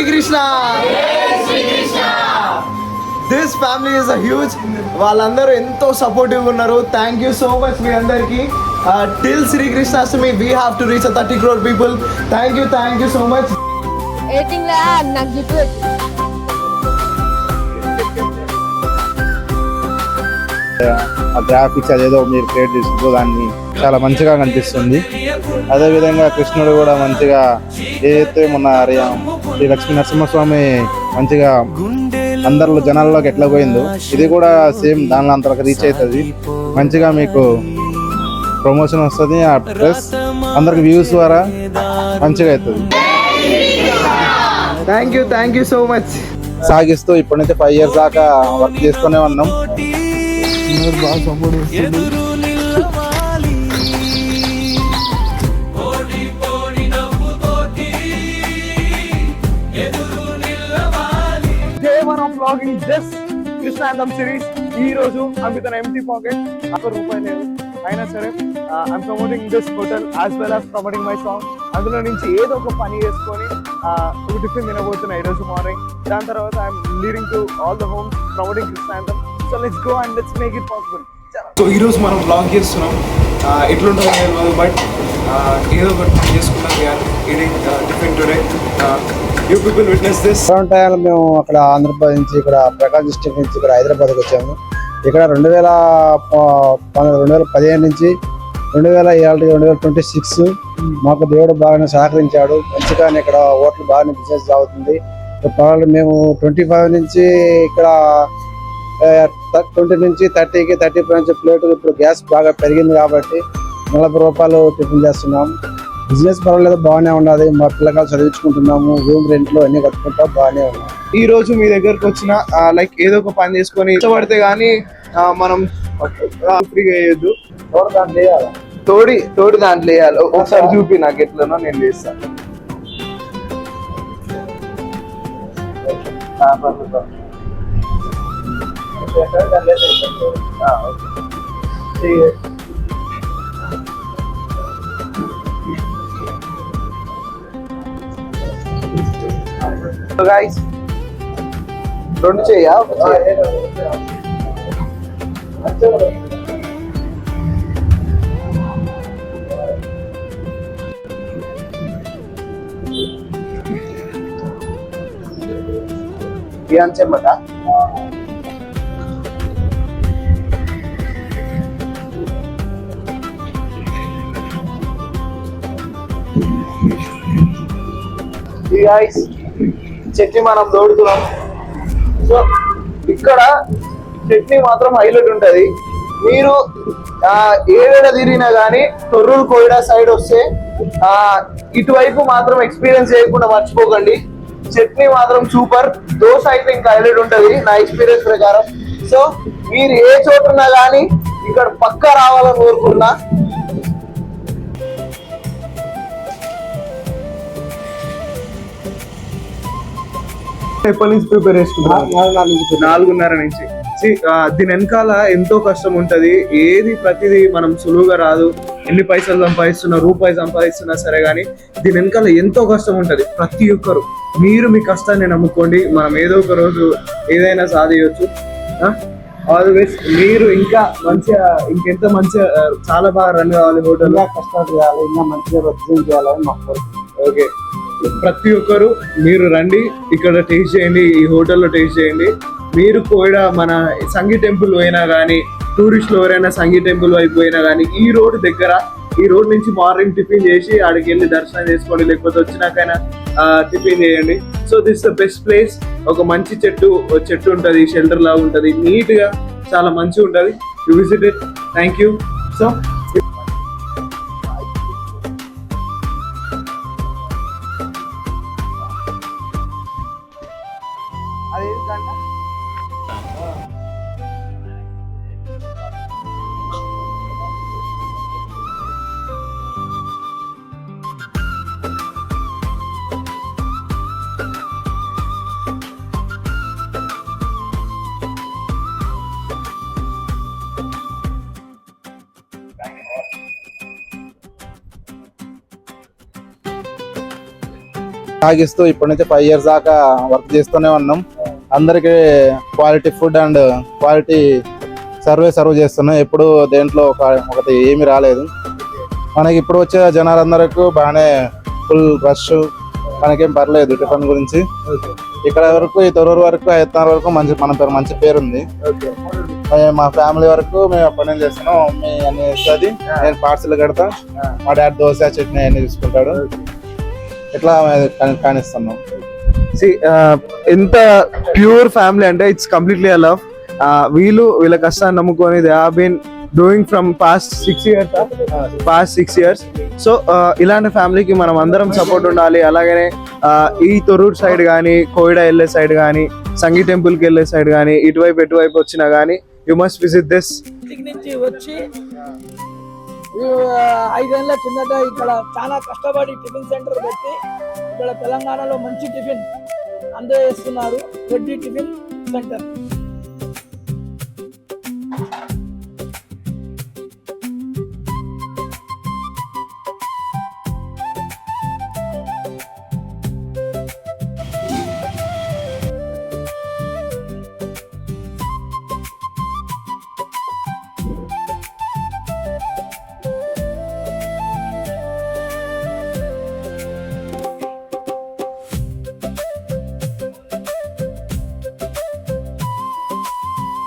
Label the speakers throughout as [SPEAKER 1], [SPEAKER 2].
[SPEAKER 1] Krishna. This family is a huge. వాళ్ళందరూ ఎంతో supportive ఉన్నారు. థ్యాంక్ యూ సో మచ్ మీ అందరికి. Till Shri Krishnashtami we have to reach a 30 crore people. Thank you so much.
[SPEAKER 2] ఎయిటింగ్ లా నాకు gift
[SPEAKER 3] ఆ graphics అదేదో మీరు క్రియేట్ చేసుకుంటూ దాన్ని చాలా మంచిగా కనిపిస్తుంది. అదేవిధంగా కృష్ణుడు కూడా మంచిగా ఏదైతే మొన్న శ్రీ లక్ష్మీ నరసింహస్వామి మంచిగా అందరిలో జనాల్లోకి ఎట్లా పోయిందో ఇది కూడా సేమ్ దానిలో అంతవరకు రీచ్ అవుతుంది. మంచిగా మీకు ప్రమోషన్ వస్తుంది. ప్లస్ అందరికి వ్యూస్ ద్వారా మంచిగా అవుతుంది.
[SPEAKER 1] Thank you so much.
[SPEAKER 3] సాగిస్తూ ఇప్పటి నుంచి 5 years దాకా వర్క్ చేస్తూనే ఉన్నాం. బాగా సపోర్ట్ చేస్తుంది.
[SPEAKER 1] కృష్ణాంతం సిరీస్ ఈ రోజు అమితన ఎంటీ పాకెట్ ₹1 లేదు అయినా సరే I'm promoting this hotel as well as promoting my song. అందులో నుంచి ఏదో ఒక పని చేసుకొని ఒక టిఫిన్ తినబోతున్నా ఈ రోజు మార్నింగ్. దాని తర్వాత I'm leading to all the homes promoting కృష్ణాంతం. So let's go and let's make it possible. So ఈరోజు మనం బ్లాగ్ చేస్తున్నాం. ఎట్లుంటుందో తెలియదు బట్ ఏదో ఒకటి పని చేసుకున్నాం. Eating tiffin today. You people witness this.
[SPEAKER 3] టైంలో మేము అక్కడ ఆంధ్రప్రదేశ్ నుంచి ఇక్కడ ప్రకాశ్ డిస్ట్రిక్ట్ నుంచి ఇక్కడ హైదరాబాద్కి వచ్చాము. ఇక్కడ 2015 నుంచి 2026 మాకు దేవుడు బాగానే సహకరించాడు. మంచిగానే ఇక్కడ హోటల్ బాగానే బిజినెస్ సాగుతుంది. మేము 25 నుంచి ఇక్కడ 20 నుంచి 30కి 35 నుంచి ప్లేట్. ఇప్పుడు గ్యాస్ బాగా పెరిగింది కాబట్టి ₹40 టిఫిన్ చేస్తున్నాం. బిజినెస్ పర్వాలేదు, బాగానే ఉన్నది. మా పిల్లకాయలు చదివించుకుంటున్నాము. రూమ్ రెంట్లు అన్ని కట్టుకుంటా బాగానే ఉన్నాయి.
[SPEAKER 1] ఈ రోజు మీ దగ్గరకు వచ్చిన లైక్ ఏదో ఒక పని చేసుకొని ఇష్టపడితే గానీ మనం ఫ్రీగా వేయద్దు. తోడి దాంట్లో వేయాలి. ఒకసారి చూపి నాకు ఎట్లనో నేను చేస్తాను. గైస్ 2 చేయా చెమ్మట. చట్నీ మనం దోడుతున్నాం. సో ఇక్కడ చట్నీ మాత్రం హైలైట్ ఉంటది. మీరు ఏడేడ తిరిగినా కానీ తొర్రూరు కోయిడా సైడ్ వస్తే ఇటువైపు మాత్రం ఎక్స్పీరియన్స్ చేయకుండా మర్చిపోకండి. చట్నీ మాత్రం సూపర్. దోశ అయితే ఇంకా హైలైట్ ఉంటది నా ఎక్స్పీరియన్స్ ప్రకారం. సో మీరు ఏ చోటున్నా కానీ ఇక్కడ పక్కా రావాలని కోరుకున్నా. ఎప్పటి నుంచి ప్రిపేర్ చేసుకుంటున్నాను? 4:30 నుంచి. దీని వెనకాల ఎంతో కష్టం ఉంటది. ఏది ప్రతిదీ మనం సులువుగా రాదు. ఎన్ని పైసలు సంపాదిస్తున్నా, రూపాయి సంపాదిస్తున్నా సరే కానీ దీని వెనకాల ఎంతో కష్టం ఉంటది. ప్రతి ఒక్కరు మీరు మీ కష్టాన్ని నమ్ముకోండి. మనం ఏదో ఒక రోజు ఏదైనా సాధించవచ్చు. ఆల్వేస్ మీరు ఇంకా మంచిగా ఇంకెంత మంచిగా చాలా బాగా రన్ కావాలి. హోటల్
[SPEAKER 3] కష్టాలు చేయాలి, ఇంకా మంచిగా రిప్రజెంట్ చేయాలని మాకు.
[SPEAKER 1] ఓకే, ప్రతి ఒక్కరు మీరు రండి, ఇక్కడ టేస్ట్ చేయండి, ఈ హోటల్లో టేస్ట్ చేయండి. మీరు కూడా మన సంగీ టెంపుల్ పోయినా కానీ, టూరిస్టులు ఎవరైనా సంగీ టెంపుల్ వైపు పోయినా కానీ ఈ రోడ్ దగ్గర, ఈ రోడ్ నుంచి మార్నింగ్ టిఫిన్ చేసి ఆడికి వెళ్ళి దర్శనం చేసుకోండి. లేకపోతే వచ్చినాకైనా టిఫిన్ చేయండి. So this the best place. ఒక మంచి చెట్టు ఉంటుంది, షెల్టర్ లాగా ఉంటుంది, నీట్ గా చాలా మంచిగా ఉంటుంది. You visit it. Thank you. So
[SPEAKER 3] సాగిస్తూ ఇప్పటి నుంచి 5 years దాకా వర్క్ చేస్తూనే ఉన్నాం. అందరికి quality food and quality serve చేస్తున్నాం. ఎప్పుడు దేంట్లో ఒకటి ఏమి రాలేదు. మనకి ఇప్పుడు వచ్చే జనాలందరికీ బాగానే ఫుల్ రష్, మనకేం పర్లేదు టిఫిన్ గురించి. ఇక్కడ వరకు ఈ తొర్రూరు వరకు 5 వరకు మంచి పేరు ఉంది. మా ఫ్యామిలీ వరకు మేము అప్పటి నుంచి చేస్తున్నాం. మమ్మీ అన్ని ఇస్తుంది, నేను పార్సల్ కడతా, మా డాడీ దోశ చట్నీ అన్ని తీసుకుంటాడు. ఇట్లా కానిస్తున్నాం.
[SPEAKER 1] ఎంత ప్యూర్ ఫ్యామిలీ అంటే ఇట్స్ కంప్లీట్లీ అ లవ్. వీళ్ళ కష్టాన్ని నమ్ముకొని they have been doing from past 6 years. So ఇలాంటి ఫ్యామిలీకి మనం అందరం సపోర్ట్ ఉండాలి. అలాగనే ఈ తొర్రూరు సైడ్ కానీ, కోయిడా వెళ్ళే సైడ్ కానీ, సంగీ టెంపుల్కి వెళ్ళే సైడ్ కానీ, ఎటువైపు వచ్చినా కానీ యు మస్ట్ విజిట్ దిస్.
[SPEAKER 4] నుంచి వచ్చి 5 ఏళ్ల కిందట ఇక్కడ చాలా కష్టపడి టిఫిన్ సెంటర్ పెట్టి ఇక్కడ తెలంగాణలో మంచి టిఫిన్ అందజేస్తున్నారు. Reddy tiffin centre.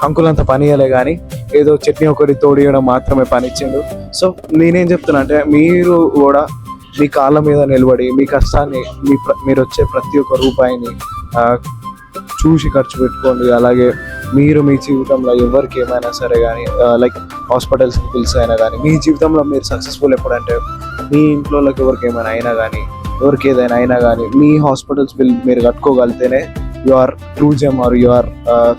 [SPEAKER 1] అంకుల్ అంత పని చేయలే కానీ ఏదో చట్నీ ఒకరి తోడియడం మాత్రమే పని ఇచ్చిండు. సో నేనేం చెప్తున్నా అంటే మీరు కూడా మీ కాళ్ళ మీద నిలబడి మీ కష్టాన్ని మీరు వచ్చే ప్రతి ఒక్క రూపాయిని చూసి ఖర్చు పెట్టుకోండి. అలాగే మీరు మీ జీవితంలో ఎవరికి ఏమైనా సరే కానీ లైక్ హాస్పిటల్స్ బిల్స్ అయినా కానీ, మీ జీవితంలో మీరు సక్సెస్ఫుల్ ఎప్పుడంటే మీ ఇంట్లో ఎవరికి ఏమైనా అయినా కానీ, ఎవరికి ఏదైనా అయినా కానీ మీ హాస్పిటల్స్ బిల్ మీరు కట్టుకోగలితేనే you are true gem are you are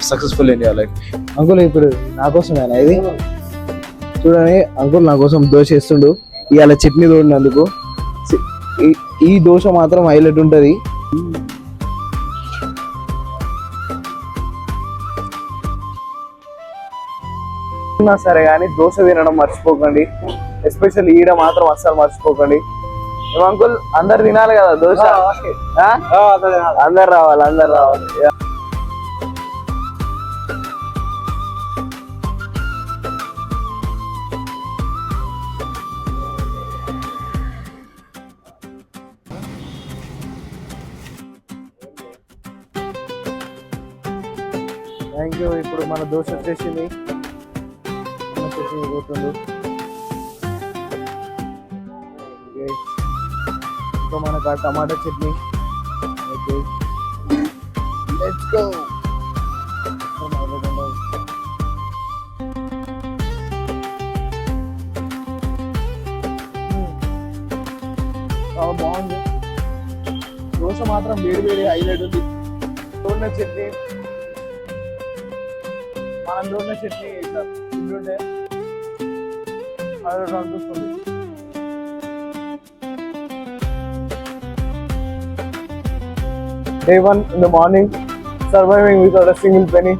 [SPEAKER 1] successful in your life. Uncle ఇప్పుడు నా కోసమేనా ఇది? చూడండి అంకుల్ నా కోసం దోశ వేస్తుండు. ఇవాళ చట్నీ తోడినందుకు ఈ దోశ మాత్రం హైలైట్ ఉంటుంది. సరే కానీ దోశ తినడం మర్చిపోకండి. ఎస్పెషల్లీ ఈడ మాత్రం అస్సలు మర్చిపోకండి. అంకుల్ అందరు తినాలి కదా దోశ? అందరు రావాలి. Thank you. ఇప్పుడు మన దోశ వచ్చేసింది. పోతుండు. ఇంకా మనకు ఆ tomato chutney. Okay let's go. చాలా బాగుంది దోశ మాత్రం, వేడి హైలైట్ ఉంది. దోన్న చట్నీ, మనం దోన్న చట్నీ ఇట్లా తింటుంటే అది అనిపిస్తుంది. Day 1 in the morning, surviving without a single penny.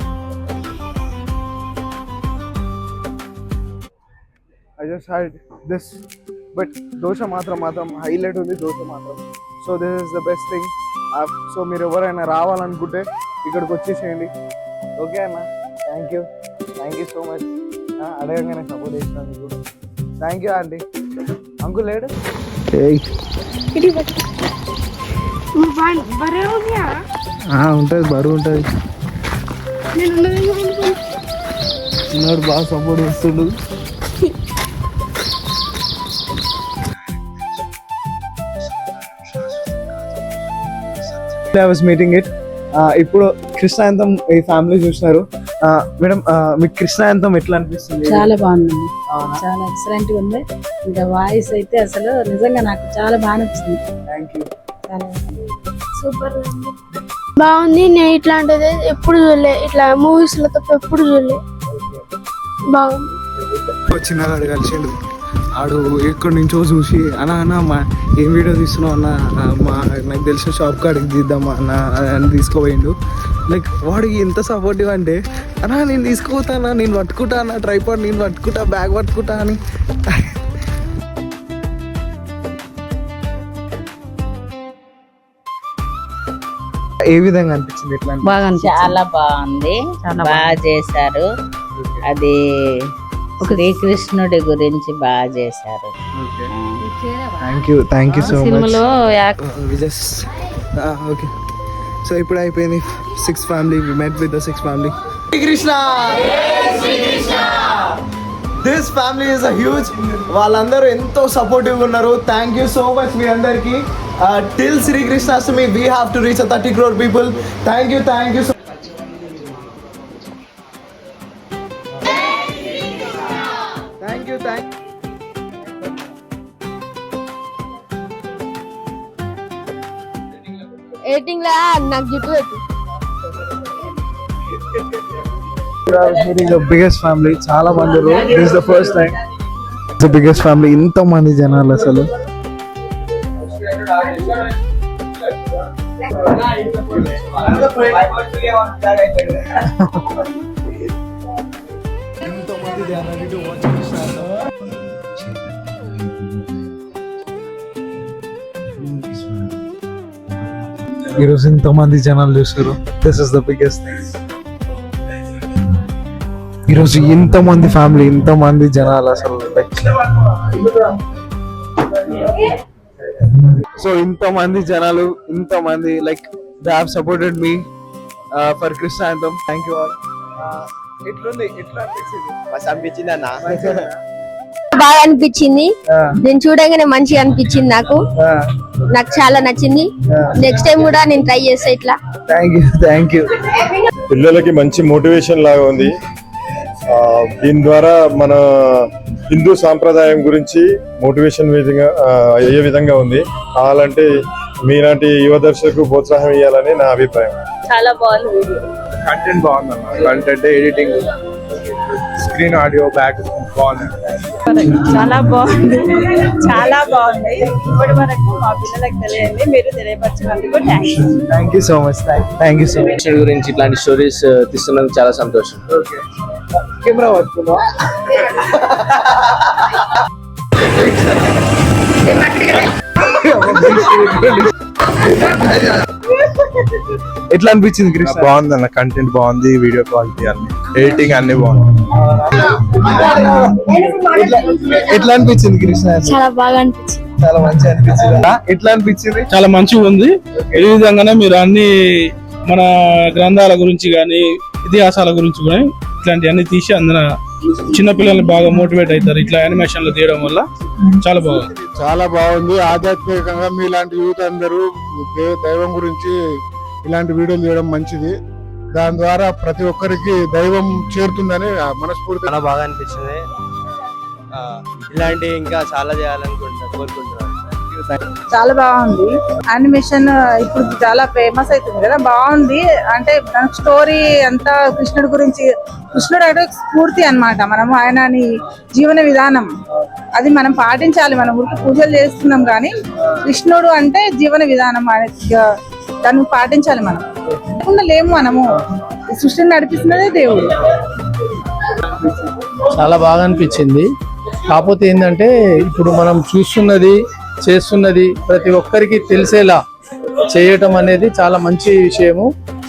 [SPEAKER 1] I just had this, but dosha matram highlight undi dosha matram. So this is the best thing. So మీరు ఎవరైనా రావాలనుకుంటే ఇక్కడికి వచ్చేసేయండి. ఓకే అన్న, థ్యాంక్ యూ సో మచ్. అడగంగానే support చేసినందుకు thank you aunty. Uncle లేడు? ఉంటుంది, బరువు ఉంటుంది. చిన్నోడు బాగా సపోర్ట్ చేస్తుండు. I was meeting it. ఇప్పుడు కృష్ణాయంతం ఈ ఫ్యామిలీ చూసినారు. మేడం మీకు కృష్ణాయంతం ఎట్లా అనిపిస్తుంది?
[SPEAKER 5] చాలా బాగుంది, చాలా ఎక్సలెంట్ గా ఉంది. ఇంకా వాయిస్ అయితే అసలు నిజంగా నాకు చాలా బాగా నచ్చింది.
[SPEAKER 1] Thank you.
[SPEAKER 2] సూపర్ బాగుంది. నేను ఇట్లాంటిది ఎప్పుడు చూడలే, ఇట్లా మూవీస్ లో తప్ప ఎప్పుడు చూడలే. బాగుంది.
[SPEAKER 1] చిన్నగాడు కలిసిండు. ఆడు ఎక్కడి నుంచో చూసి అన్న మా ఏం వీడియో తీస్తున్నావు అన్న, నాకు తెలిసిన షాప్ కాడికి తీద్దామా అన్న అని తీసుకుపోయిండు. లైక్ వాడికి ఎంత సపోర్టివ్ అంటే అన్నా నేను తీసుకుపోతానా, నేను పట్టుకుంటా అన్న ట్రైపాడ్, నేను పట్టుకుంటా, బ్యాగ్ పట్టుకుంటా అని. ఏ విధంగా అనిపించింది? ఎట్లా అనిపించింది?
[SPEAKER 6] చాలా బాగుంది, బాగా చేశారు. అది శ్రీకృష్ణుడి గురించి బాగా చేశారు.
[SPEAKER 1] Thank you so much.
[SPEAKER 6] సినిమాలో
[SPEAKER 1] ఓకే, సో ఇప్పుడు అయిపోయింది 6 family. We met with the 6 family. Krishna, this family is a huge. వాళ్ళందరూ ఎంతో సపోర్టివ్ ఉన్నారు. థ్యాంక్ యూ సో మచ్ మీ అందరికి. Till Srikrishnashtami we have to reach 30 crore people. Thank you so thank you.
[SPEAKER 2] Editing లా నాకు జుట్టు పెట్టు.
[SPEAKER 1] The biggest family. చాలా మంది. This the first time the biggest family. ఇంత మంది జనాలు అసలు. ఈరోజు ఇంతమంది జనాలు చూసారు. This is the biggest thing. ఈరోజు ఇంతమంది ఫ్యామిలీ, ఇంతమంది జనాలు అసలు. సో ఇంతమంది జనాలు, ఇంతమంది like they have supported me for Krishna anthem. Thank you all. ఎట్లా అనిపించింది అన్న?
[SPEAKER 2] బాగా అనిపించింది. నేను చూడగానే మంచిగా అనిపించింది. నాకు చాలా నచ్చింది. నెక్స్ట్ టైం కూడా నేను ట్రై చేస్తా ఇట్లా.
[SPEAKER 1] Thank you.
[SPEAKER 7] పిల్లలకి మంచి మోటివేషన్ లాగా ఉంది. దీని ద్వారా మన హిందూ సాంప్రదాయం గురించి మోటివేషన్ అయ్యే విధంగా ఉంది. కావాలంటే మీలాంటి యువ దర్శకులకు ప్రోత్సాహం ఇవ్వాలని నా అభిప్రాయం.
[SPEAKER 6] చాలా బాగుంది.
[SPEAKER 3] కంటెంట్ బాగుందన్న. Content, editing, screen, audio, back బాగుంది.
[SPEAKER 5] చాలా బాగుంది, చాలా బాగుంది. ఇప్పటి వరకు మా పిల్లలకు తెలియండి, మీరు తెలియపరిచినందుకు
[SPEAKER 1] thank you so much. Thank you so much.
[SPEAKER 8] కృష్ణుడి గురించి ఇట్లాంటి స్టోరీస్ తీస్తున్నందుకు చాలా సంతోషం.
[SPEAKER 1] కెమెరా పట్టుకున్నా. ఎట్లా అనిపించింది కృష్ణ?
[SPEAKER 3] బాగుంది అన్న. కంటెంట్ బాగుంది, వీడియో క్వాలిటీ అన్ని, ఎడిటింగ్ అన్ని బాగుంది.
[SPEAKER 1] ఎట్లా అనిపించింది కృష్ణ?
[SPEAKER 2] చాలా బాగా అనిపించింది.
[SPEAKER 1] చాలా మంచిగా అనిపించింది. ఎట్లా అనిపించింది?
[SPEAKER 9] చాలా మంచిగా ఉంది. ఈ విధంగానే మీరు అన్ని మన గ్రంథాల గురించి కానీ ఇతిహాసాల గురించి కానీ ఇట్లాంటివన్నీ తీసి అందులో చిన్నపిల్లల్ని బాగా మోటివేట్ అవుతారు. ఇట్లా యానిమేషన్లు తీయడం వల్ల చాలా బాగుంది.
[SPEAKER 3] చాలా బాగుంది. ఆధ్యాత్మికంగా మీలాంటి యూత్ అందరూ దైవం గురించి ఇలాంటి వీడియోలు చేయడం మంచిది. దాని ద్వారా ప్రతి ఒక్కరికి దైవం చేరుతుందని మనస్ఫూర్తి.
[SPEAKER 8] చాలా బాగా అనిపించింది. ఇలాంటి ఇంకా చాలా కోరుకుంటున్నాను.
[SPEAKER 5] చాలా బాగుంది. యానిమేషన్ ఇప్పుడు చాలా ఫేమస్ అవుతుంది కదా, బాగుంది. అంటే స్టోరీ అంతా కృష్ణుడి గురించి. కృష్ణుడు అంటే స్ఫూర్తి అన్నమాట. మనం ఆయనని జీవన విధానం అది మనం పాటించాలి. మనం ఊరికి పూజలు చేస్తున్నాం కానీ కృష్ణుడు అంటే జీవన విధానం, దాన్ని పాటించాలి. మనం లేకుండా లేము. మనము సృష్టిని నడిపిస్తున్నదే దేవుడు.
[SPEAKER 9] చాలా బాగా అనిపించింది. కాకపోతే ఏంటంటే ఇప్పుడు మనం చూస్తున్నది, చేస్తున్నది ప్రతి ఒక్కరికి తెలిసేలా చేయటం అనేది చాలా మంచి విషయము.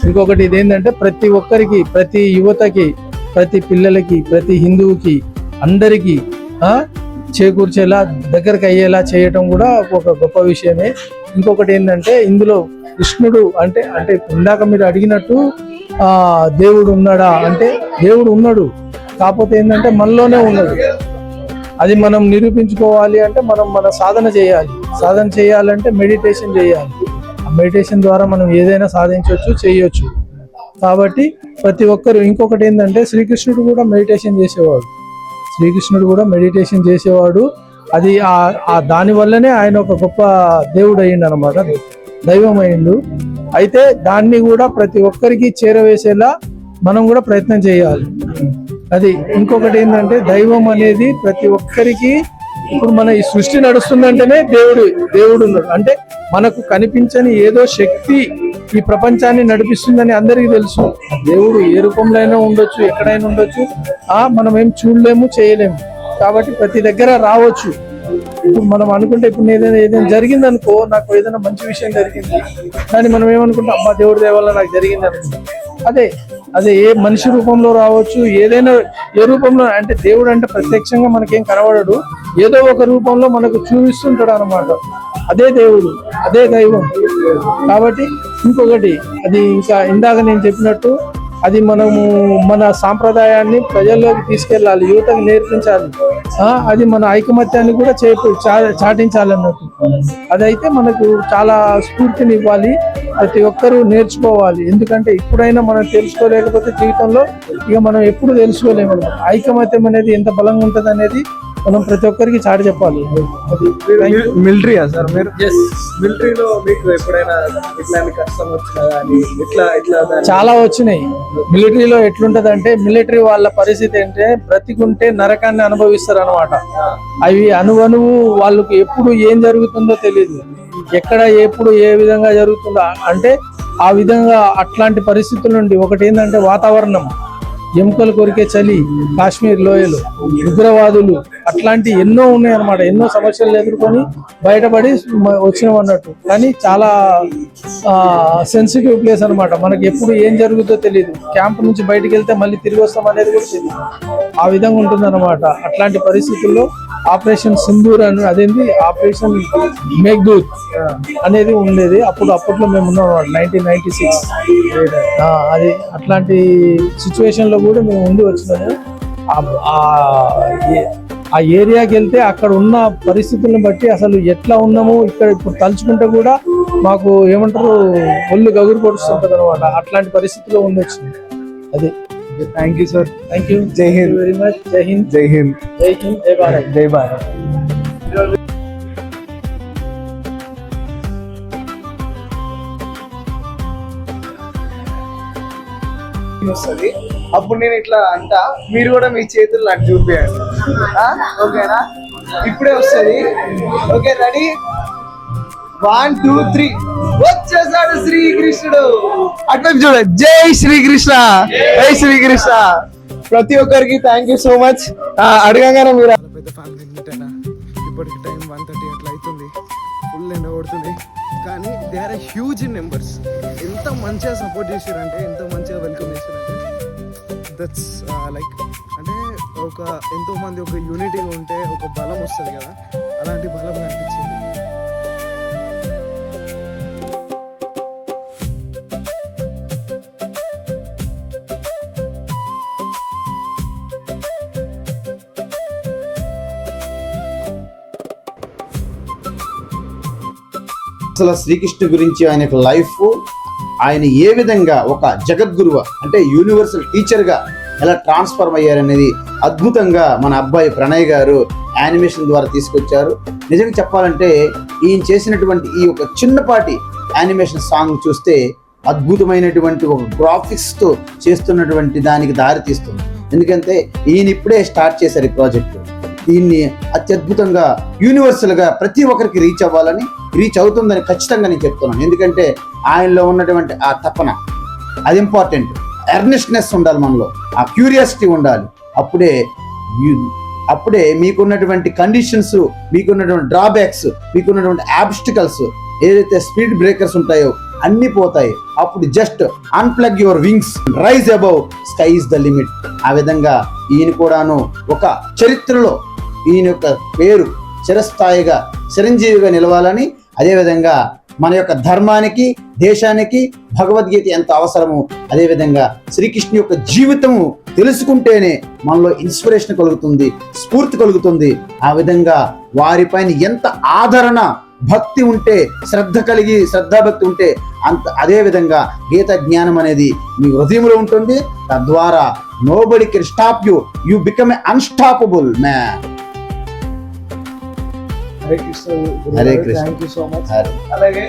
[SPEAKER 9] ఇంకొకటి ఇదేంటంటే ప్రతి ఒక్కరికి, ప్రతి యువతకి, ప్రతి పిల్లలకి, ప్రతి హిందువుకి అందరికీ చేకూర్చేలా, దగ్గరకు అయ్యేలా చేయటం కూడా ఒక గొప్ప విషయమే. ఇంకొకటి ఏంటంటే ఇందులో కృష్ణుడు అంటే ఇందాక మీరు అడిగినట్టు దేవుడు ఉన్నాడా అంటే దేవుడు ఉన్నాడు. కాకపోతే ఏంటంటే మనలోనే ఉన్నాడు. అది మనం నిరూపించుకోవాలి అంటే మనం మన సాధన చేయాలి. సాధన చేయాలంటే మెడిటేషన్ చేయాలి. ఆ మెడిటేషన్ ద్వారా మనం ఏదైనా సాధించవచ్చు, చేయొచ్చు. కాబట్టి ప్రతి ఒక్కరు. ఇంకొకటి ఏంటంటే శ్రీకృష్ణుడు కూడా మెడిటేషన్ చేసేవాడు. అది దాని వల్లనే ఆయన ఒక గొప్ప దేవుడు అయ్యిండు అనమాట, దైవం అయ్యిండు. అయితే దాన్ని కూడా ప్రతి ఒక్కరికి చేరవేసేలా మనం కూడా ప్రయత్నం చేయాలి. అది ఇంకొకటి ఏంటంటే దైవం అనేది ప్రతి ఒక్కరికి. ఇప్పుడు మన ఈ సృష్టి నడుస్తుందంటేనే దేవుడు ఉన్నాడు. అంటే మనకు కనిపించని ఏదో శక్తి ఈ ప్రపంచాన్ని నడిపిస్తుందని అందరికీ తెలుసు. దేవుడు ఏ రూపంలో అయినా ఉండొచ్చు, ఎక్కడైనా ఉండొచ్చు. మనం ఏం చూడలేము, చేయలేము. కాబట్టి ప్రతి దగ్గర రావచ్చు. ఇప్పుడు మనం అనుకుంటే ఇప్పుడు ఏదైనా జరిగింది అనుకో, నాకు ఏదైనా మంచి విషయం జరిగింది కానీ మనం ఏమనుకుంటాం, అబ్బా దేవుడి దయ వల్ల నాకు జరిగింది అనుకుంటాం. అదే ఏ మనిషి రూపంలో రావచ్చు, ఏదైనా ఏ రూపంలో అంటే దేవుడు అంటే ప్రత్యక్షంగా మనకేం కనబడడు, ఏదో ఒక రూపంలో మనకు చూపిస్తుంటాడు అన్నమాట. అదే దేవుడు, అదే దైవం. కాబట్టి ఇంకొకటి, అది ఇంకా ఇందాక నేను చెప్పినట్టు, అది మనము మన సాంప్రదాయాన్ని ప్రజల్లోకి తీసుకెళ్ళాలి, యువతకు నేర్పించాలి. అది మన ఐకమత్యాన్ని కూడా చాటించాలి అన్నట్టు. అదైతే మనకు చాలా స్ఫూర్తిని ఇవ్వాలి, ప్రతి ఒక్కరూ నేర్చుకోవాలి. ఎందుకంటే ఇప్పుడైనా మనం తెలుసుకోలేకపోతే జీవితంలో ఇక మనం ఎప్పుడు తెలుసుకోలేము. ఐకమత్యం అనేది ఎంత బలంగా ఉంటుంది అనేది మనం ప్రతి ఒక్కరికి చాటి చెప్పాలి.
[SPEAKER 1] మిలిటరీయా సార్ మీరు? మిలిటరీలో మీకు ఎప్పుడైనా ఇట్లాంటి కష్టం వచ్చినా కానీ ఇట్లా
[SPEAKER 9] చాలా వచ్చినాయి. మిలిటరీలో ఎట్లుంటది అంటే, మిలిటరీ వాళ్ళ పరిస్థితి అంటే బ్రతికుంటే నరకాన్ని అనుభవిస్తారు అనమాట. అవి అణువణువు వాళ్ళకి ఎప్పుడు ఏం జరుగుతుందో తెలియదు, ఎక్కడ ఎప్పుడు ఏ విధంగా జరుగుతుందో అంటే ఆ విధంగా అట్లాంటి పరిస్థితుల నుండి. ఒకటి ఏంటంటే వాతావరణం, ఎముకలు కొరికే చలి, కాశ్మీర్ లోయలు, ఉగ్రవాదులు, అట్లాంటి ఎన్నో ఉన్నాయి అన్నమాట. ఎన్నో సమస్యలు ఎదుర్కొని బయటపడి వచ్చినాం అన్నట్టు. కానీ చాలా సెన్సిటివ్ ప్లేస్ అన్నమాట. మనకి ఎప్పుడు ఏం జరుగుతుందో తెలియదు. క్యాంప్ నుంచి బయటకు వెళ్తే మళ్ళీ తిరిగి వస్తాం అనేది కూడా తెలియదు. ఆ విధంగా ఉంటుంది అన్నమాట. అట్లాంటి పరిస్థితుల్లో ఆపరేషన్ సింధూర్ అని, అదేంటి ఆపరేషన్ మేఘ్దూత్ అనేది ఉండేది. అప్పట్లో మేము ఉన్నాం 1996. అది అట్లాంటి సిచ్యువేషన్ లో కూడా మేము ఉండి వచ్చినాము. ఆ ఏరియాకి వెళ్తే అక్కడ ఉన్న పరిస్థితులను బట్టి అసలు ఎట్లా ఉన్నాము, ఇక్కడ ఇప్పుడు తలుచుకుంటే కూడా మాకు ఏమంటారు, ఒళ్ళు గగురు పొడుస్తుంటది అనమాట. అట్లాంటి పరిస్థితుల్లో ఉండొచ్చు. అదే.
[SPEAKER 1] Thank you sir.
[SPEAKER 9] Thank you.
[SPEAKER 1] జై హింద్.
[SPEAKER 9] Very much. జై హింద్.
[SPEAKER 1] జై హింద్.
[SPEAKER 9] జై హింద్. జై భారత్.
[SPEAKER 1] జై భారత్. వస్తుంది అప్పుడు నేను ఇట్లా అంటా, మీరు కూడా మీ చేతులు నాకు చూపించండి. ఓకేనా? ఇప్పుడే వస్తుంది. Okay, ready? 1 2 3. వచ్చేసాడు శ్రీకృష్ణుడు. అటువైపు చూడ. జై శ్రీకృష్ణ. జై శ్రీకృష్ణ. ప్రతి ఒక్కరికి థ్యాంక్ యూ సో మచ్. అడగంగానే మీరు
[SPEAKER 10] పెద్ద ఫ్యామిలీ ఉంటేనా, ఇప్పటికి టైం 1:30 అట్లా అవుతుంది. ఫుల్ ఎండ కొడుతుంది, కానీ they are huge in numbers. ఎంత మంచిగా సపోర్ట్ చేశారంటే, ఎంత మంచిగా వెల్కమ్ చేశారంటే, దట్స్ లైక్ అంటే ఎంతో మంది ఒక యూనిటీగా ఉంటే ఒక బలం వస్తుంది కదా, అలాంటి బలం అనిపించింది.
[SPEAKER 3] అసలు శ్రీకృష్ణ గురించి ఆయన యొక్క లైఫ్, ఆయన ఏ విధంగా ఒక జగద్గురువు అంటే యూనివర్సల్ టీచర్గా ఎలా ట్రాన్స్ఫార్మ్ అయ్యారనేది అద్భుతంగా మన అబ్బాయి ప్రణయ్ గారు యానిమేషన్ ద్వారా తీసుకొచ్చారు. నిజంగా చెప్పాలంటే ఈయన చేసినటువంటి ఈ ఒక చిన్నపాటి యానిమేషన్ సాంగ్ చూస్తే అద్భుతమైనటువంటి ఒక గ్రాఫిక్స్తో చేస్తున్నటువంటి దానికి దారి తీస్తుంది. ఎందుకంటే ఈయన ఇప్పుడే స్టార్ట్ చేశారు ఈ ప్రాజెక్టు. దీన్ని అత్యద్భుతంగా యూనివర్సల్గా ప్రతి ఒక్కరికి రీచ్ అవుతుందని ఖచ్చితంగా నేను చెప్తున్నాను. ఎందుకంటే ఆయనలో ఉన్నటువంటి ఆ తపన, అది ఇంపార్టెంట్. ఎర్నెస్ట్నెస్ ఉండాలి మనలో, ఆ క్యూరియాసిటీ ఉండాలి. అప్పుడే మీకున్నటువంటి కండిషన్స్, మీకున్నటువంటి డ్రాబ్యాక్స్, మీకున్నటువంటి ఆబ్స్టికల్స్, ఏదైతే స్పీడ్ బ్రేకర్స్ ఉంటాయో అన్ని పోతాయి. అప్పుడు just unplug your wings, rise above, sky is the limit. ఆ విధంగా ఈయన కూడాను ఒక చరిత్రలో ఈయన యొక్క పేరు చిరస్థాయిగా చిరంజీవిగా నిలవాలని, అదేవిధంగా మన యొక్క ధర్మానికి, దేశానికి భగవద్గీత ఎంత అవసరమో అదేవిధంగా శ్రీకృష్ణ యొక్క జీవితము తెలుసుకుంటేనే మనలో ఇన్స్పిరేషన్ కలుగుతుంది, స్ఫూర్తి కలుగుతుంది. ఆ విధంగా వారిపైన ఎంత ఆదరణ, భక్తి ఉంటే, శ్రద్ధాభక్తి ఉంటే అదే విధంగా గీత జ్ఞానం అనేది మీ హృదయంలో ఉంటుంది. తద్వారా nobody can stop you, you become a unstoppable man.
[SPEAKER 1] Hare Krishna.
[SPEAKER 3] Hare Krishna.
[SPEAKER 1] Thank you so much. అలాగే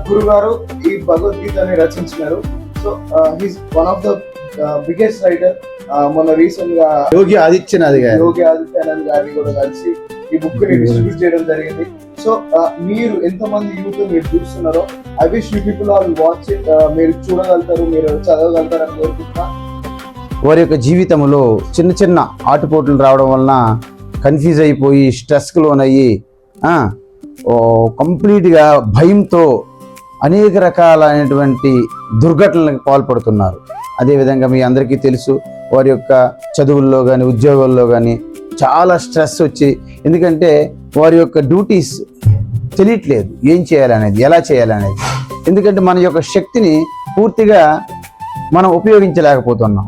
[SPEAKER 1] గురుగారు ఈ భగవద్గీతని రచించినారు. So he's one of the biggest writer. మొన్న రీసెంట్ గా
[SPEAKER 3] యోగి ఆదిత్యనాథ్
[SPEAKER 1] గారిని కూడా కలిసి ఈ బుక్ ని డిస్ట్రిబ్యూట్ చేయడం జరిగింది. సో మీరు ఎంతమంది యూత్ మీరు చూస్తున్నారో, I wish you people all watch it. మీరు చూడగలుగుతారు, మీరు చదవగలుగుతారు అని కోరుకుంటున్నా.
[SPEAKER 3] వారి యొక్క జీవితంలో చిన్న చిన్న ఆటుపోట్లు రావడం వలన కన్ఫ్యూజ్ అయిపోయి స్ట్రెస్కి లోనయ్యి
[SPEAKER 11] కంప్లీట్గా భయంతో అనేక రకాలైనటువంటి దుర్ఘటనలకు పాల్పడుతున్నారు. అదేవిధంగా మీ అందరికీ తెలుసు, వారి యొక్క చదువుల్లో కానీ ఉద్యోగాల్లో కానీ చాలా స్ట్రెస్ వచ్చి, ఎందుకంటే వారి యొక్క డ్యూటీస్ తెలియట్లేదు, ఏం చేయాలనేది, ఎలా చేయాలనేది. ఎందుకంటే మన యొక్క శక్తిని పూర్తిగా మనం ఉపయోగించలేకపోతున్నాం.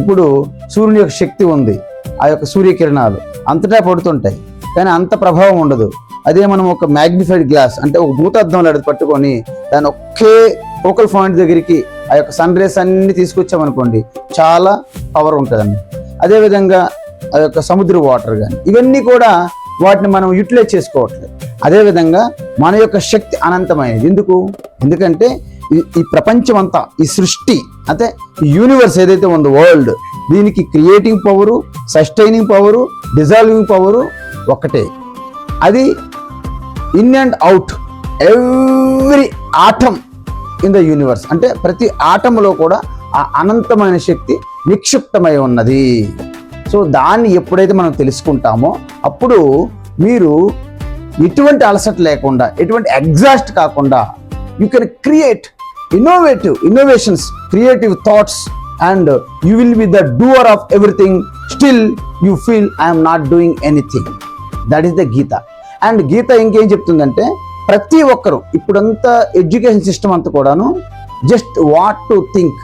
[SPEAKER 11] ఇప్పుడు సూర్యుని యొక్క శక్తి ఉంది, ఆ యొక్క సూర్యకిరణాలు అంతటా పడుతుంటాయి, కానీ అంత ప్రభావం ఉండదు. అదే మనం ఒక మ్యాగ్నిఫైడ్ గ్లాస్ అంటే ఒక భూతద్దం లాంటిది పట్టుకొని దాన్ని ఒకే ఫోకల్ పాయింట్ దగ్గరికి ఆ యొక్క సన్ రేస్ అన్ని తీసుకొచ్చామనుకోండి, చాలా పవర్ ఉంటుందండి. అదేవిధంగా ఆ యొక్క సముద్ర వాటర్ కానీ ఇవన్నీ కూడా వాటిని మనం యూటిలైజ్ చేసుకోవట్లేదు. అదేవిధంగా మన యొక్క శక్తి అనంతమైనది. ఎందుకంటే ఈ ప్రపంచం అంతా, ఈ సృష్టి అంటే ఈ యూనివర్స్ ఏదైతే ఉందో వరల్డ్, దీనికి creating power, sustaining power, dissolving power ఒక్కటే. అది in and out every atom in the universe, అంటే ప్రతి ఆటంలో కూడా ఆ అనంతమైన శక్తి నిక్షిప్తమై ఉన్నది. సో దాన్ని ఎప్పుడైతే మనం తెలుసుకుంటామో అప్పుడు మీరు ఎటువంటి అలసట లేకుండా, ఎటువంటి ఎగ్జాస్ట్ కాకుండా you can create innovations, creative thoughts, and you will be the doer of everything. Still you feel I am not doing anything. That is the Gita. And Gita ఇంకేం చెప్తుందంటే, ప్రతి ఒక్కరు ఇప్పుడంతా ఎడ్యుకేషన్ సిస్టమ్ అంతా కూడాను just what to think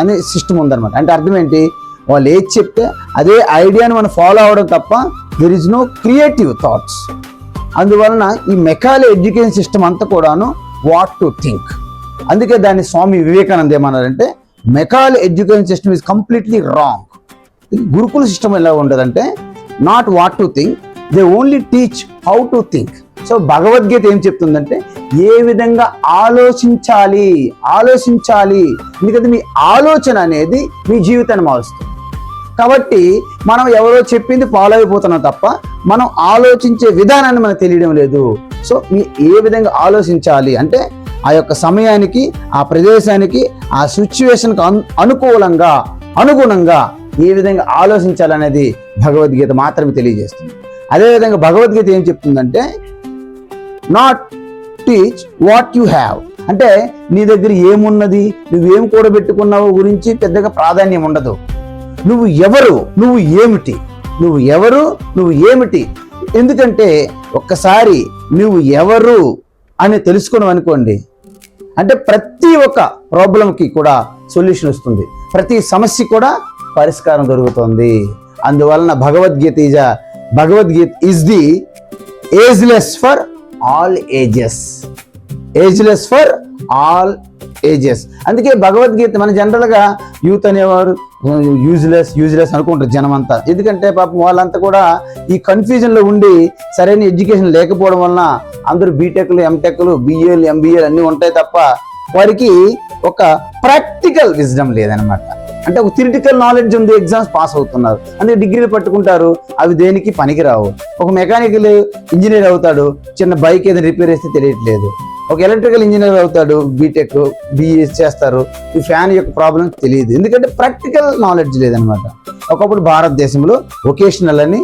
[SPEAKER 11] అనే system ఉందన్నమాట. అంటే అర్థం ఏంటి, వాళ్ళు ఏది చెప్తే అదే ఐడియాని మనం ఫాలో అవడం తప్ప there is no creative thoughts. అందువలన ఈ మెకాలే ఎడ్యుకేషన్ సిస్టమ్ అంతా కూడాను వాట్ టు థింక్. అందుకే దాన్ని స్వామి వివేకానంద ఏమన్నారంటే, Macaulay education system is completely wrong. Gurukul system ఎలా ఉండదంటే, not what to think, they only teach how to think. So Bhagavadgita ఏం చెప్తుందంటే, ఏ విధంగా ఆలోచించాలి. ఎందుకంటే మీ ఆలోచన అనేది మీ జీవితాన్ని మారుస్తుంది. కాబట్టి మనం ఎవరో చెప్పింది ఫాలో అయిపోతున్నాం తప్ప మనం ఆలోచించే విధానాన్ని మనకు తెలియడం లేదు. సో మీ ఏ విధంగా ఆలోచించాలి అంటే, ఆ యొక్క సమయానికి, ఆ ప్రదేశానికి, ఆ సిచ్యువేషన్కి అనుగుణంగా ఏ విధంగా ఆలోచించాలనేది భగవద్గీత మాత్రమే తెలియజేస్తుంది. అదేవిధంగా భగవద్గీత ఏం చెప్తుందంటే, not teach what you have, అంటే నీ దగ్గర ఏమున్నది, నువ్వేం కూడబెట్టుకున్నావో గురించి పెద్దగా ప్రాధాన్యం ఉండదు. నువ్వు ఎవరు, నువ్వు ఏమిటి. ఎందుకంటే ఒక్కసారి నువ్వు ఎవరు అని తెలుసుకున్నావు అనుకోండి, అంటే ప్రతి ఒక్క ప్రాబ్లంకి కూడా సొల్యూషన్ వస్తుంది, ప్రతి సమస్య కూడా పరిష్కారం దొరుకుతుంది. అందువలన Bhagavad Gita is the ageless for all ages. అందుకే భగవద్గీత మన జనరల్గా యూత్ అనేవారు యూజ్లెస్ అనుకుంటారు జనం అంతా. ఎందుకంటే పాపం వాళ్ళంతా కూడా ఈ కన్ఫ్యూజన్లో ఉండి సరైన ఎడ్యుకేషన్ లేకపోవడం వలన అందరూ బీటెక్లు, ఎంటెక్లు, బిఏలు, ఎంబీఏలు అన్నీ ఉంటాయి తప్ప వారికి ఒక ప్రాక్టికల్ విజ్డమ్ లేదనమాట. అంటే ఒక థియరిటికల్ నాలెడ్జ్ ఉంది, ఎగ్జామ్స్ పాస్ అవుతున్నారు, అందుకే డిగ్రీలు పట్టుకుంటారు, అవి దేనికి పనికిరావు. ఒక మెకానికల్ ఇంజనీర్ అవుతాడు, చిన్న బైక్ ఏదైనా రిపేర్ చేస్తే తెలియట్లేదు. ఒక ఎలక్ట్రికల్ ఇంజనీర్ అవుతాడు, బీటెక్, బిఏ చేస్తారు, ఈ ఫ్యాన్ యొక్క ప్రాబ్లం తెలియదు, ఎందుకంటే ప్రాక్టికల్ నాలెడ్జ్ లేదనమాట. ఒకప్పుడు భారతదేశంలో వొకేషనల్ అని,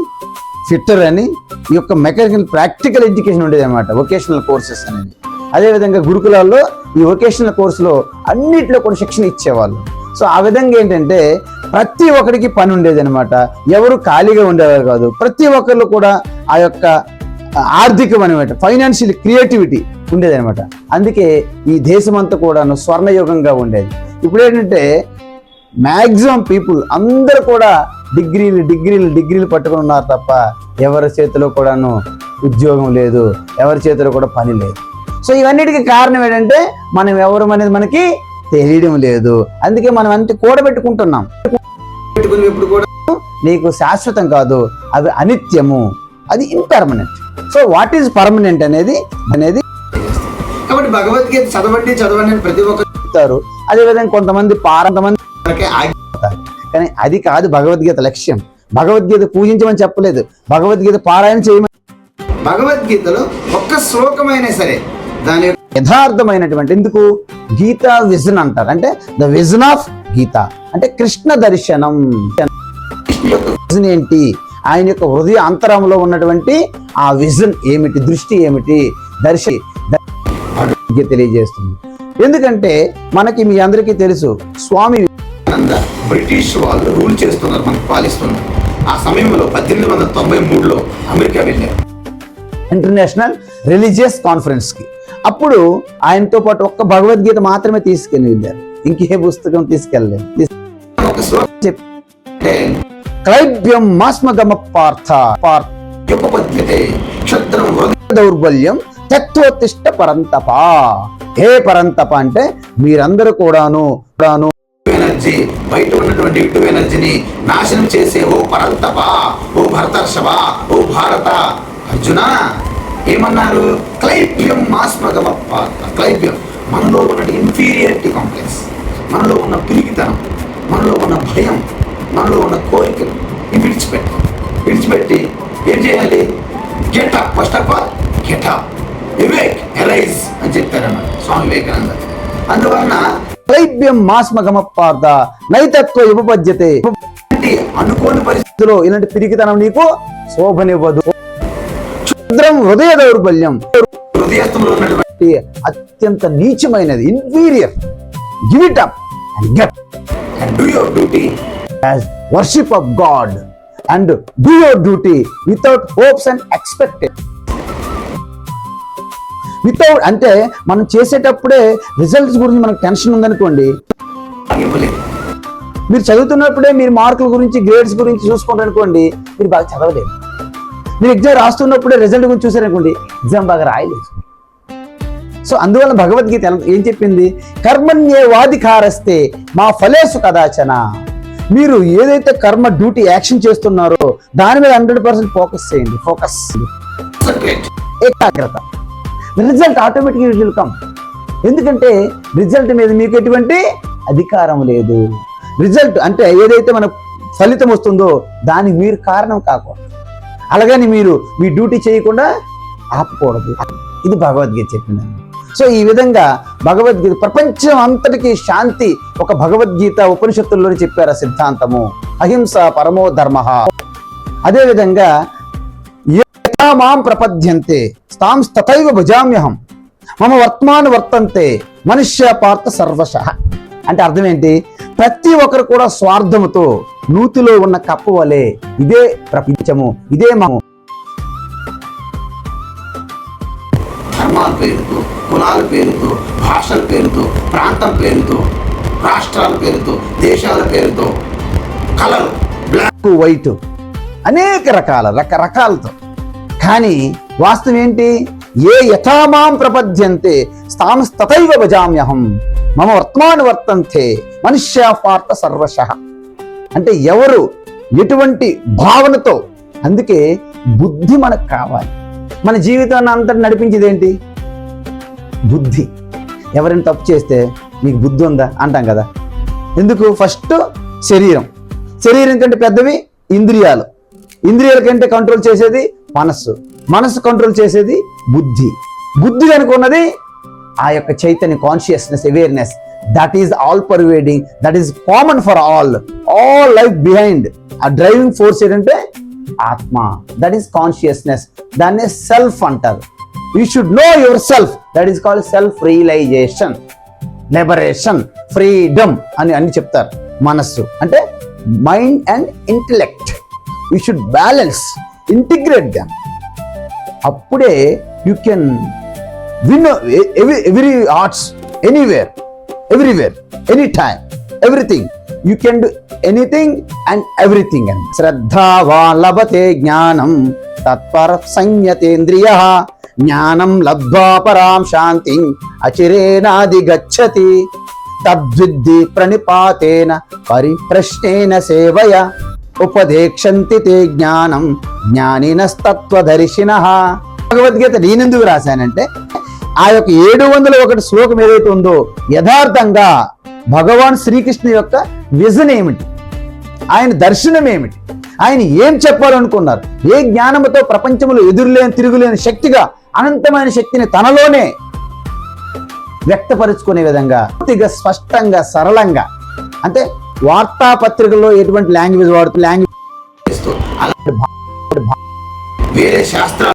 [SPEAKER 11] ఫిట్టర్ అని, ఈ యొక్క మెకానికల్ ప్రాక్టికల్ ఎడ్యుకేషన్ ఉండేది అనమాట, వొకేషనల్ కోర్సెస్ అనేది. అదేవిధంగా గురుకులాల్లో ఈ వొకేషనల్ కోర్సులో అన్నిట్లో కూడా శిక్షణ ఇచ్చేవాళ్ళు. సో ఆ విధంగా ఏంటంటే ప్రతి ఒక్కరికి పని ఉండేది అనమాట, ఎవరు ఖాళీగా ఉండేవారు కాదు. ప్రతి ఒక్కరిలో కూడా ఆ యొక్క ఆర్థికమైన ఫైనాన్షియల్ క్రియేటివిటీ ఉండేది అనమాట. అందుకే ఈ దేశం అంతా కూడాను స్వర్ణయుగంగా ఉండేది. ఇప్పుడు ఏంటంటే మ్యాక్సిమం పీపుల్ అందరూ కూడా డిగ్రీలు పట్టుకుని ఉన్నారు తప్ప ఎవరి చేతిలో కూడాను ఉద్యోగం లేదు, ఎవరి చేతిలో కూడా పని లేదు. సో ఇవన్నిటికీ కారణం ఏంటంటే మనం ఎవరు అనేది మనకి తెలియడం లేదు. అందుకే మనం అంతే కూడబెట్టుకుంటున్నాం. ఎప్పుడు కూడా నీకు శాశ్వతం కాదు, అవి అనిత్యము, అది impermanent. So what is permanent అనేది కాబట్టి భగవద్గీత చదవండి ప్రతి ఒక్కరు చెప్తారు. అదేవిధంగా కొంతమంది ఆగిపోతారు, కానీ అది కాదు భగవద్గీత లక్ష్యం. భగవద్గీత పూజించమని చెప్పలేదు, భగవద్గీత పారాయణ చేయమని. భగవద్గీతలో ఒక్క శ్లోకమైనా సరే దాని యథార్థమైనటువంటి, ఎందుకు గీతా విజన్ అంటారు, అంటే ద విజన్ ఆఫ్ గీత అంటే కృష్ణ దర్శనం. ఏంటి ఆయన యొక్క హృదయ అంతరంలో ఉన్నటువంటి ఆ విజన్ ఏమిటి, దృష్టి ఏమిటి, దర్శి తెలియజేస్తుంది. ఎందుకంటే మనకి మీ అందరికీ తెలుసు, స్వామి
[SPEAKER 12] బ్రిటిష్ వాళ్ళు రూల్ చేస్తున్నారు, మనకు పాలిస్తున్నారు. ఆ సమయంలో 1893లో అమెరికా వెళ్ళారు
[SPEAKER 11] ఇంటర్నేషనల్ రిలీజియస్ కాన్ఫరెన్స్ కి. అప్పుడు ఆయనతో పాటు ఒక్క భగవద్గీత మాత్రమే తీసుకెళ్ళి వెళ్ళారు, ఇంకే పుస్తకం తీసుకెళ్ళలేదు. క్లైబ్యం మాస్మగమ పార్థ దౌర్బల్యం తత్వోత్తిష్ట పరంతప. హే పరంతప అంటే మీరందరూ కూడాను
[SPEAKER 12] ఎనర్జీ, బయట ఉన్నటువంటి నెగిటివ్ ఎనర్జీని నాశనం చేసే ఓ పరంతప, ఓ భరతర్షభ, ఓ భారత. అర్జున ఏమన్నారు? క్లైబ్యం మాస్మగమ పార్థ. క్లైబ్యం మనలో ఉన్న ఇన్ఫీరియారిటీ కాంప్లెక్స్, మనలో ఉన్న పిరిగితనం, మనలో ఉన్న భయం, మనలో ఉన్న కోరికలు విడిచిపెట్టి ఏం చేయాలి? Get up. First of all get up, awake, arise అని చెప్పారన్నమాట స్వామి వివేకానంద. అందువలన
[SPEAKER 11] క్లైబ్యం మాస్మగమ పార్థ నైతత్వ ఉపపద్యతే.
[SPEAKER 12] అనుకోని
[SPEAKER 11] పరిస్థితిలో ఇలాంటి పిరికితనం నీకు శోభనివ్వదు. క్షుద్రం హృదయ దౌర్బల్యం,
[SPEAKER 12] హృదయస్థంలో ఉన్నటువంటి
[SPEAKER 11] అత్యంత నీచమైనది, inferior. Give it up and get
[SPEAKER 12] and do your duty
[SPEAKER 11] as worship of God and do your duty without hopes and expectations. Without అంటే మనం చేసేటప్పుడే రిజల్ట్స్ గురించి మనకు టెన్షన్ ఉందనుకోండి, మీరు చదువుతున్నప్పుడే మీరు మార్కుల గురించి, గ్రేడ్స్ గురించి చూసుకుంటారనుకోండి, మీరు బాగా చదవలేదు. మీరు ఎగ్జామ్ రాస్తున్నప్పుడే రిజల్ట్ గురించి చూసారనుకోండి, ఎగ్జామ్ బాగా రాయలేదు. సో అందువల్ల భగవద్గీత ఏం చెప్పింది? కర్మణ్యేవాధికారస్తే మా ఫలేసు కదాచన. మీరు ఏదైతే కర్మ డ్యూటీ యాక్షన్ చేస్తున్నారో దాని మీద 100% ఫోకస్ చేయండి. ఫోకస్, ఏకాగ్రత. రిజల్ట్ ఆటోమేటిక్గా విల్ కమ్. ఎందుకంటే రిజల్ట్ మీద మీకు ఎటువంటి అధికారం లేదు. రిజల్ట్ అంటే ఏదైతే మన ఫలితం వస్తుందో దానికి మీరు కారణం కాకూడదు. అలాగని మీరు మీ డ్యూటీ చేయకుండా ఆపకూడదు. ఇది భగవద్గీత చెప్పింది. సో ఈ విధంగా భగవద్గీత ప్రపంచం అంతటికీ శాంతి ఒక భగవద్గీత ఉపనిషత్తుల్లోనే చెప్పారు ఆ సిద్ధాంతము. అహింస పరమో ధర్మ. అదేవిధంగా యథా మాం ప్రపద్యంతే తాం తథైవ భజామ్యహం మమ వర్తమాన వర్తంతే మనుష్య పార్థ సర్వశః. అంటే అర్థం ఏంటి? ప్రతి ఒక్కరు కూడా స్వార్థముతో నూతిలో ఉన్న కప్పు వలె ఇదే ప్రపంచము, ఇదే మాము.
[SPEAKER 12] ధర్మాల పేరుతో, కులాల పేరుతో, భాషల పేరుతో, ప్రాంతం పేరుతో, రాష్ట్రాల పేరుతో, దేశాల పేరుతో, కలర్
[SPEAKER 11] బ్లాక్ వైట్ అనేక రకరకాలతో. కానీ వాస్తవం ఏంటి? ఏ యథామాం ప్రపద్యంతే తాం తథైవ భజామ్యహం మమ వర్తమాన వర్తంతే మనుష్య పార్థ సర్వశః. అంటే ఎవరు ఎటువంటి భావనతో. అందుకే బుద్ధి మనకు కావాలి. మన జీవితాన్ని అంతా నడిపించేది ఏంటి? బుద్ధి. ఎవరైనా తప్పు చేస్తే మీకు బుద్ధి ఉందా అంటాం కదా. ఎందుకు? ఫస్ట్ శరీరం కంటే పెద్దవి ఇంద్రియాలు, ఇంద్రియాల కంటే కంట్రోల్ చేసేది మనస్సు కంట్రోల్ చేసేది బుద్ధి అనుకున్నది ఆ యొక్క చైతన్య, consciousness, awareness. That is all pervading, that is common for all life behind. ఆ డ్రైవింగ్ ఫోర్స్ ఏంటంటే ఆత్మ. That is consciousness. దాన్ని సెల్ఫ్ అంటారు. You should know yourself. That is called self realisation, liberation, freedom అని అన్ని చెప్తారు. మనస్సు అంటే mind and intellect. You should balance, integrate them. అప్పుడే you can win every arts, anywhere, everywhere, any time, everything. You can do anything and everything. Shraddhavan labate jnanam tatpara sanyatendriyah jnanam labdva param shantim achirena gacchati tadviddhi pranipatena pariprashnena sevaya upadekshanti te jnanam jnaninas tattvadarshinaः. భగవద్గీత నేనెందుకు రాశానంటే ఆ యొక్క 701 శ్లోకం ఏదైతే ఉందో యథార్థంగా భగవాన్ శ్రీకృష్ణ యొక్క విజన్ ఏమిటి, ఆయన దర్శనం ఏమిటి, ఆయన ఏం చెప్పాలనుకున్నారు, ఏ జ్ఞానంతో ప్రపంచంలో ఎదురులేని తిరుగులేని శక్తిగా అనంతమైన శక్తిని తనలోనే వ్యక్తపరుచుకునే విధంగా పూర్తిగా స్పష్టంగా సరళంగా. అంటే వార్తాపత్రికల్లో ఎటువంటి లాంగ్వేజ్